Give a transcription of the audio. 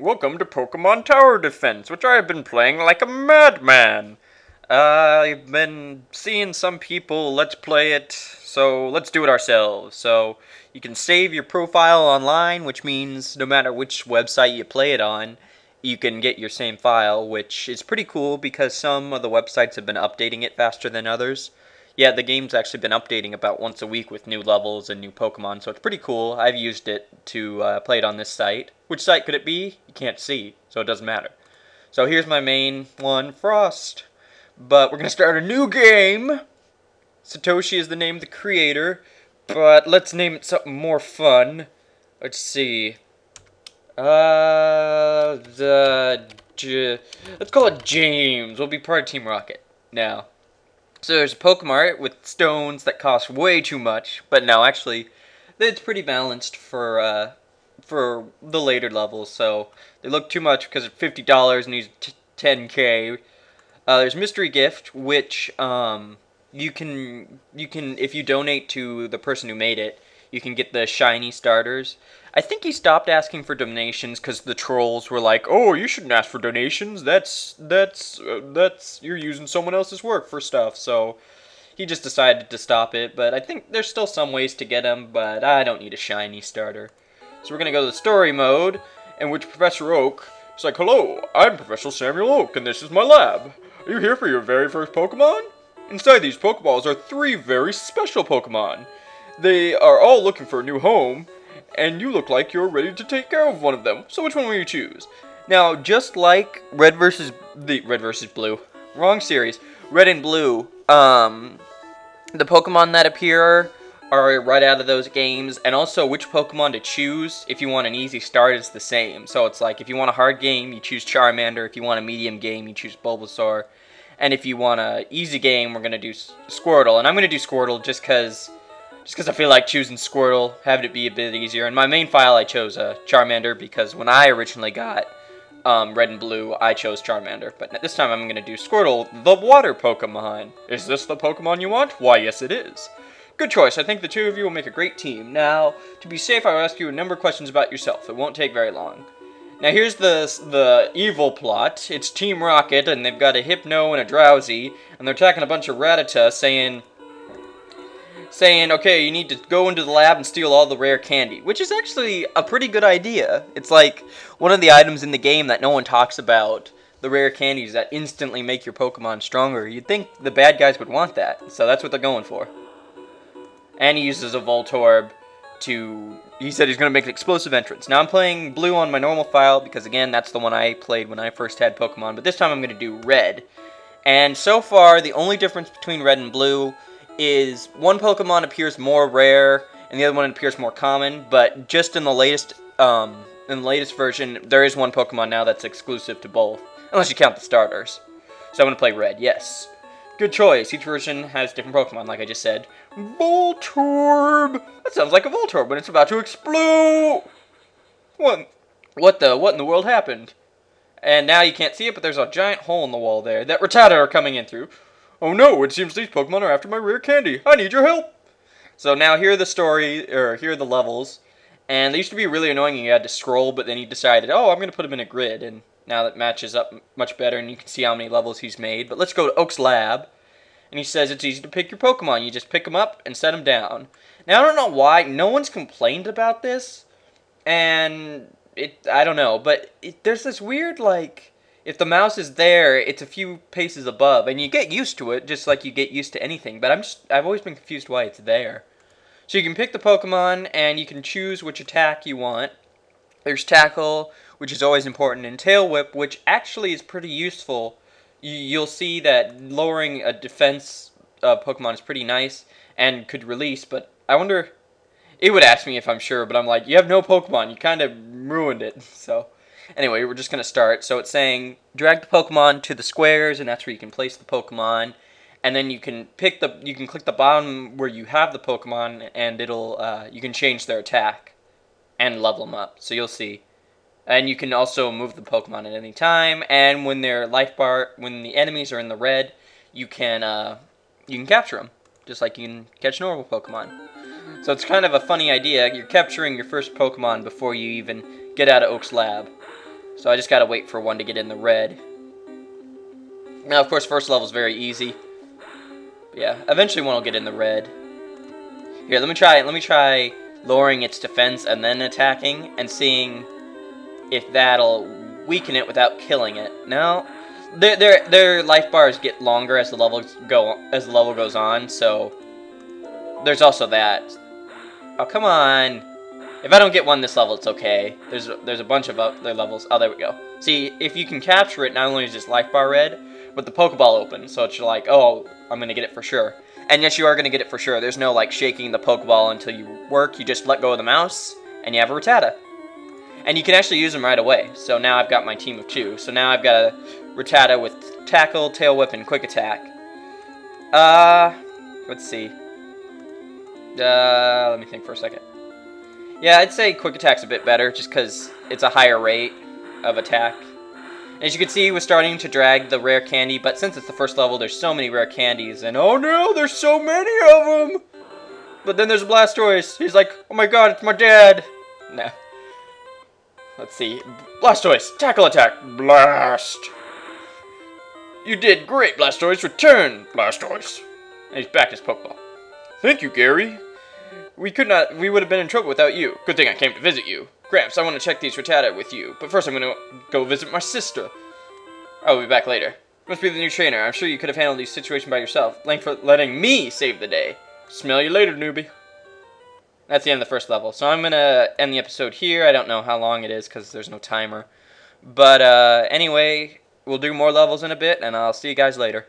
Welcome to Pokemon Tower Defense, which I have been playing like a madman. I've been seeing some people let's play it, so let's do it ourselves. So you can save your profile online, which means no matter which website you play it on, you can get your same file, which is pretty cool because some of the websites have been updating it faster than others. Yeah, the game's actually been updating about once a week with new levels and new Pokemon, so it's pretty cool. I've used it to play it on this site. Which site could it be? You can't see, so it doesn't matter. So here's my main one, Frost. But we're going to start a new game. Satoshi is the name of the creator, but let's name it something more fun. Let's see. Let's call it James. We'll be part of Team Rocket now. So there's a Pokemart with stones that cost way too much, but no, actually, it's pretty balanced for the later levels. So they look too much because it's $50 and he's 10K. There's Mystery Gift, which you can if you donate to the person who made it, you can get the shiny starters. I think he stopped asking for donations because the trolls were like, "Oh, you shouldn't ask for donations. That's you're using someone else's work for stuff." So he just decided to stop it. But I think there's still some ways to get them. But I don't need a shiny starter. So we're gonna go to the story mode, in which Professor Oak is like, "Hello, I'm Professor Samuel Oak, and this is my lab. Are you here for your very first Pokemon? Inside these Pokeballs are 3 very special Pokemon. They are all looking for a new home, and you look like you're ready to take care of one of them. So which one will you choose?" Now, just like Red versus Blue, wrong series, Red and Blue, the Pokemon that appear are right out of those games, and also which Pokemon to choose if you want an easy start is the same. So it's like if you want a hard game, you choose Charmander. If you want a medium game, you choose Bulbasaur. And if you want an easy game, we're going to do Squirtle. And I'm going to do Squirtle just because I feel like choosing Squirtle, having it be a bit easier. In my main file, I chose Charmander because when I originally got Red and Blue, I chose Charmander. But this time I'm going to do Squirtle, the water Pokemon. Is this the Pokemon you want? Why, yes it is. Good choice. I think the two of you will make a great team. Now, to be safe, I will ask you a number of questions about yourself. It won't take very long. Now, here's the evil plot. It's Team Rocket, and they've got a Hypno and a Drowsy, and they're attacking a bunch of Ratata, saying, okay, you need to go into the lab and steal all the rare candy, which is actually a pretty good idea. It's like one of the items in the game that no one talks about, the rare candies that instantly make your Pokemon stronger. You'd think the bad guys would want that, so that's what they're going for. And he uses a Voltorb he said he's going to make an explosive entrance. Now I'm playing Blue on my normal file because, again, that's the one I played when I first had Pokemon. But this time I'm going to do Red. And so far, the only difference between Red and Blue is one Pokemon appears more rare and the other one appears more common. But just in the latest version, there is one Pokemon now that's exclusive to both, unless you count the starters. So I'm going to play Red, yes. Good choice. Each version has different Pokemon, like I just said. Voltorb! That sounds like a Voltorb when it's about to explode! What in the world happened? And now you can't see it, but there's a giant hole in the wall there that Ratata are coming in through. Oh no, it seems these Pokemon are after my rare candy. I need your help! So now here are the levels. And they used to be really annoying and you had to scroll, but then he decided, oh, I'm going to put them in a grid. And now that matches up much better, and you can see how many levels he's made. But let's go to Oak's lab. And he says it's easy to pick your Pokemon. You just pick them up and set them down. Now, I don't know why. No one's complained about this. And I don't know. But there's this weird, like, if the mouse is there, it's a few paces above. And you get used to it, just like you get used to anything. But I've always been confused why it's there. So you can pick the Pokemon, and you can choose which attack you want. There's Tackle, which is always important, and Tail Whip, which actually is pretty useful. You'll see that lowering a defense Pokemon is pretty nice and could release, but I wonder... It would ask me if I'm sure, but I'm like, you have no Pokemon. You kind of ruined it. So, anyway, we're just going to start. So it's saying, drag the Pokemon to the squares, and that's where you can place the Pokemon. And then you can click the bottom where you have the Pokemon, and you can change their attack and level them up. So you'll see. And you can also move the Pokemon at any time. And when when the enemies are in the red, you can capture them, just like you can catch normal Pokemon. So it's kind of a funny idea. You're capturing your first Pokemon before you even get out of Oak's lab. So I just gotta wait for one to get in the red. Now, of course, first level is very easy. Yeah, eventually one will get in the red. Here, let me try lowering its defense and then attacking and seeing if that'll weaken it without killing it. No, their life bars get longer as the level goes on, so there's also that. Oh, come on. If I don't get one this level, it's okay. There's a bunch of other levels. Oh, there we go. See, if you can capture it, not only is this life bar red, but the Pokeball opens, so it's like, oh, I'm going to get it for sure. And yes, you are going to get it for sure. There's no, like, shaking the Pokeball until you work. You just let go of the mouse, and you have a Ratata. And you can actually use them right away. So now I've got my team of 2. So now I've got a Ratata with Tackle, Tail Whip, and Quick Attack. Let's see. Let me think for a second. Yeah, I'd say Quick Attack's a bit better, just because it's a higher rate of attack. As you can see, we're starting to drag the rare candy, but since it's the first level, there's so many rare candies, and oh no, there's so many of them! But then there's Blastoise. He's like, oh my god, it's my dad! Nah. Let's see. Blastoise, tackle attack. Blast! You did great, Blastoise. Return, Blastoise. And he's back his Pokeball. Thank you, Gary. We would have been in trouble without you. Good thing I came to visit you. Gramps, I want to check these Ratata with you, but first I'm going to go visit my sister. I'll be back later. Must be the new trainer. I'm sure you could have handled this situation by yourself. Thanks for letting me save the day. Smell you later, newbie. That's the end of the first level. So I'm going to end the episode here. I don't know how long it is because there's no timer. But anyway, we'll do more levels in a bit, and I'll see you guys later.